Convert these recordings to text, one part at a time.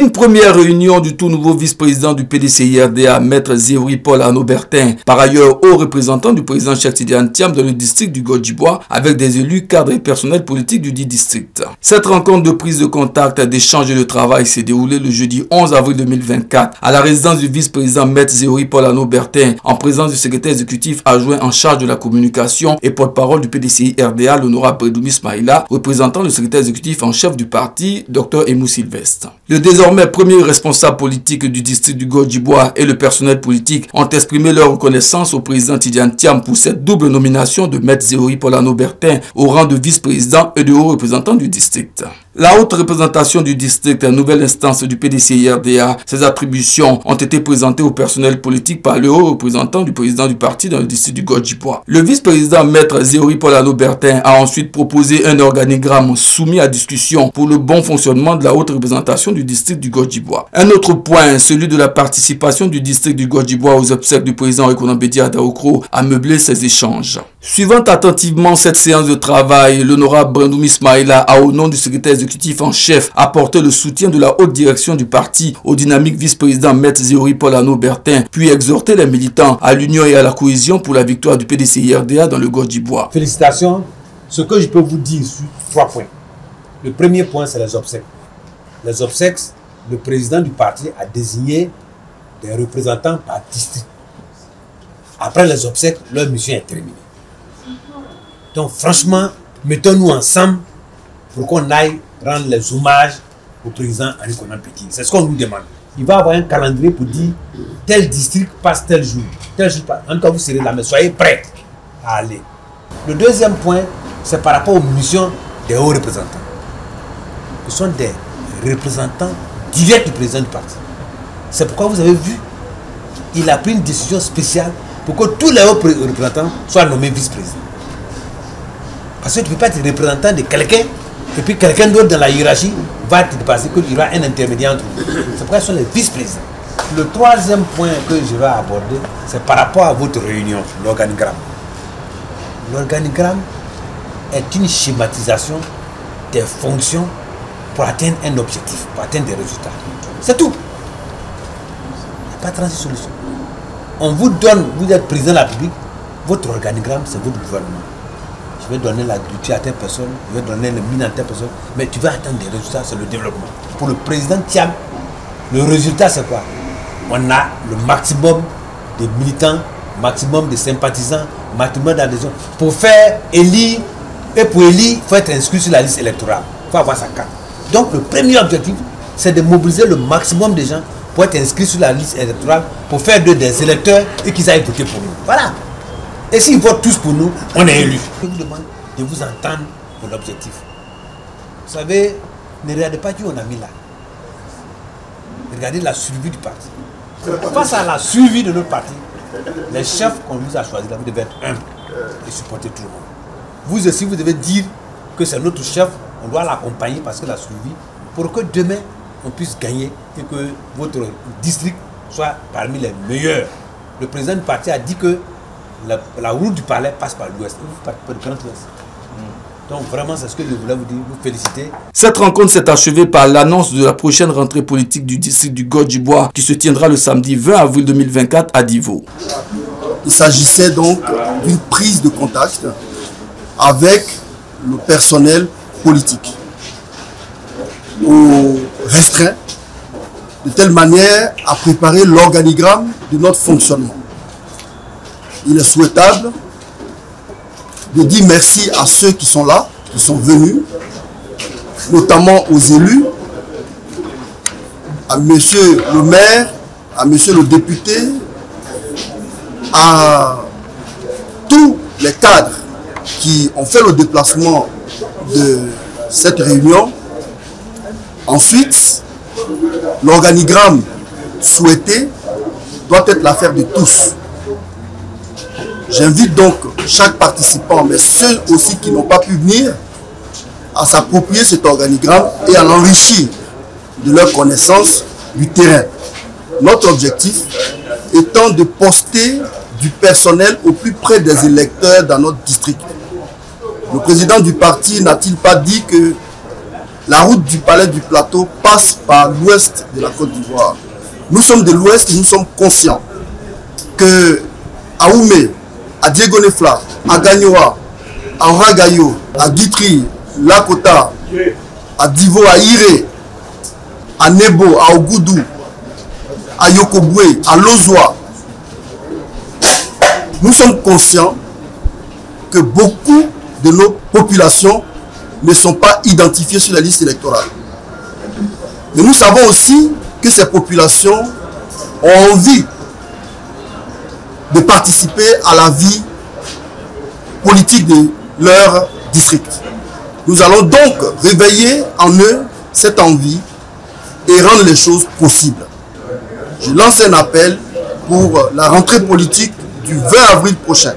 Une première réunion du tout nouveau vice-président du PDCI-RDA, Maître Zéori Paul Arnaud Bertin, par ailleurs haut représentant du président Cheikh Tidiane Thiam dans le district du Godjibois, avec des élus, cadres et personnels politiques du dit district. Cette rencontre de prise de contact, d'échange et de travail s'est déroulée le jeudi 11 avril 2024 à la résidence du vice-président Maître Zéori Paul Arnaud Bertin, en présence du secrétaire exécutif adjoint en charge de la communication et porte-parole du PDCI-RDA, l'honorable Bredoumi Ismaïla, représentant le secrétaire exécutif en chef du parti, Dr Emou Sylvestre. Le désormais premier responsable politique du district du Godjibois et le personnel politique ont exprimé leur reconnaissance au président Tidiane Thiam pour cette double nomination de Maître Zéori Paul Arnaud Bertin au rang de vice-président et de haut représentant du district. La haute représentation du district, nouvelle instance du PDCI-RDA, ses attributions ont été présentées au personnel politique par le haut représentant du président du parti dans le district du Godjibois. Le vice-président Maître Zéori Paul Arnaud Bertin a ensuite proposé un organigramme soumis à discussion pour le bon fonctionnement de la haute représentation du district du Godjibois. Un autre point, celui de la participation du district du Godjibois aux obsèques du président Ekonombe Diadaokro, a meublé ces échanges. Suivant attentivement cette séance de travail, l'honorable Bredoumi Ismaïla a, au nom du secrétaire exécutif en chef, apporté le soutien de la haute direction du parti au dynamique vice-président Maître Zéori Paul Arnaud Bertin, puis exhorté les militants à l'union et à la cohésion pour la victoire du PDCI-RDA dans le Godjibois. Félicitations. Ce que je peux vous dire sur 3 points. Le premier point, c'est les obsèques. Les obsèques, le président du parti a désigné des représentants par district. Après les obsèques, leur mission est terminée. Donc franchement, mettons-nous ensemble pour qu'on aille rendre les hommages au président Henri Konan Bédié. C'est ce qu'on nous demande. Il va avoir un calendrier pour dire tel district passe tel jour passe. En tout cas, vous serez là, mais soyez prêts à aller. Le deuxième point, c'est par rapport aux missions des hauts représentants. Ce sont des représentants directs du président du parti. C'est pourquoi vous avez vu, il a pris une décision spéciale pour que tous les hauts représentants soient nommés vice-présidents. Parce que tu ne peux pas être représentant de quelqu'un et puis quelqu'un d'autre dans la hiérarchie va te dépasser, qu'il y aura un intermédiaire entre vous. C'est pourquoi ils sont les vice-présidents. Le troisième point que je vais aborder, c'est par rapport à votre réunion, l'organigramme. L'organigramme est une schématisation des fonctions pour atteindre un objectif, pour atteindre des résultats. C'est tout. Il n'y a pas 36 solutions. On vous donne, vous êtes président de la République, votre organigramme, c'est votre gouvernement. Je vais donner l'agriculture à telle personne, je vais donner le mine à telle personne, mais tu vas atteindre des résultats, c'est le développement. Pour le président Thiam, le résultat c'est quoi? On a le maximum de militants, maximum de sympathisants, maximum d'adhésion. Pour faire élire, et pour élire, il faut être inscrit sur la liste électorale. Il faut avoir sa carte. Donc le premier objectif, c'est de mobiliser le maximum de gens pour être inscrits sur la liste électorale, pour faire d'eux des électeurs et qu'ils aillent voter pour nous. Voilà. Et s'ils votent tous pour nous, on est élus. Je vous demande de vous entendre pour l'objectif. Vous savez, ne regardez pas qui on a mis là. Regardez la survie du parti. Face à la survie de notre parti, les chefs qu'on vous a choisis là, vous devez être humbles et supporter tout le monde. Vous aussi, vous devez dire que c'est notre chef, on doit l'accompagner parce que la survie, pour que demain, on puisse gagner et que votre district soit parmi les meilleurs. Le président du parti a dit que la route du palais passe par l'ouest. Vous partez par le grand ouest. Donc vraiment, c'est ce que je voulais vous dire, vous féliciter. Cette rencontre s'est achevée par l'annonce de la prochaine rentrée politique du district du Godjibois qui se tiendra le samedi 20 avril 2024 à Divo. Il s'agissait donc d'une prise de contact avec le personnel politique au restreint, de telle manière à préparer l'organigramme de notre fonctionnement. Il est souhaitable de dire merci à ceux qui sont là, qui sont venus, notamment aux élus, à monsieur le maire, à monsieur le député, à tous les cadres qui ont fait le déplacement de cette réunion. Ensuite, l'organigramme souhaité doit être l'affaire de tous. J'invite donc chaque participant, mais ceux aussi qui n'ont pas pu venir, à s'approprier cet organigramme et à l'enrichir de leur connaissance du terrain. Notre objectif étant de poster du personnel au plus près des électeurs dans notre district. Le président du parti n'a-t-il pas dit que La route du palais du Plateau passe par l'ouest de la Côte d'Ivoire. Nous sommes de l'ouest et nous sommes conscients que à Oumé, à Diegonefla, à Gagnoa, à Ragayo, à Guitry, Lakota, à Divo, à Iré, à Nebo, à Ogoudou, à Yokoboué, à Lozwa, nous sommes conscients que beaucoup de nos populations ne sont pas identifiées sur la liste électorale. Mais nous savons aussi que ces populations ont envie de participer à la vie politique de leur district. Nous allons donc réveiller en eux cette envie et rendre les choses possibles. Je lance un appel pour la rentrée politique du 20 avril prochain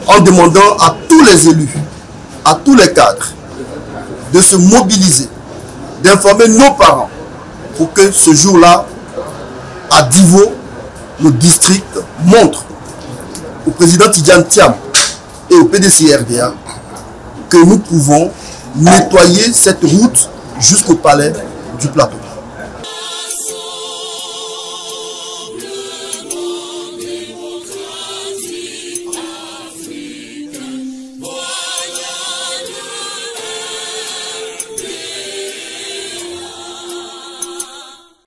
en demandant à tous les élus, à tous les cadres de se mobiliser, d'informer nos parents pour que ce jour-là, à Divo, le district montre au président Tidjane Thiam et au PDCI-RDA que nous pouvons nettoyer cette route jusqu'au palais du Plateau.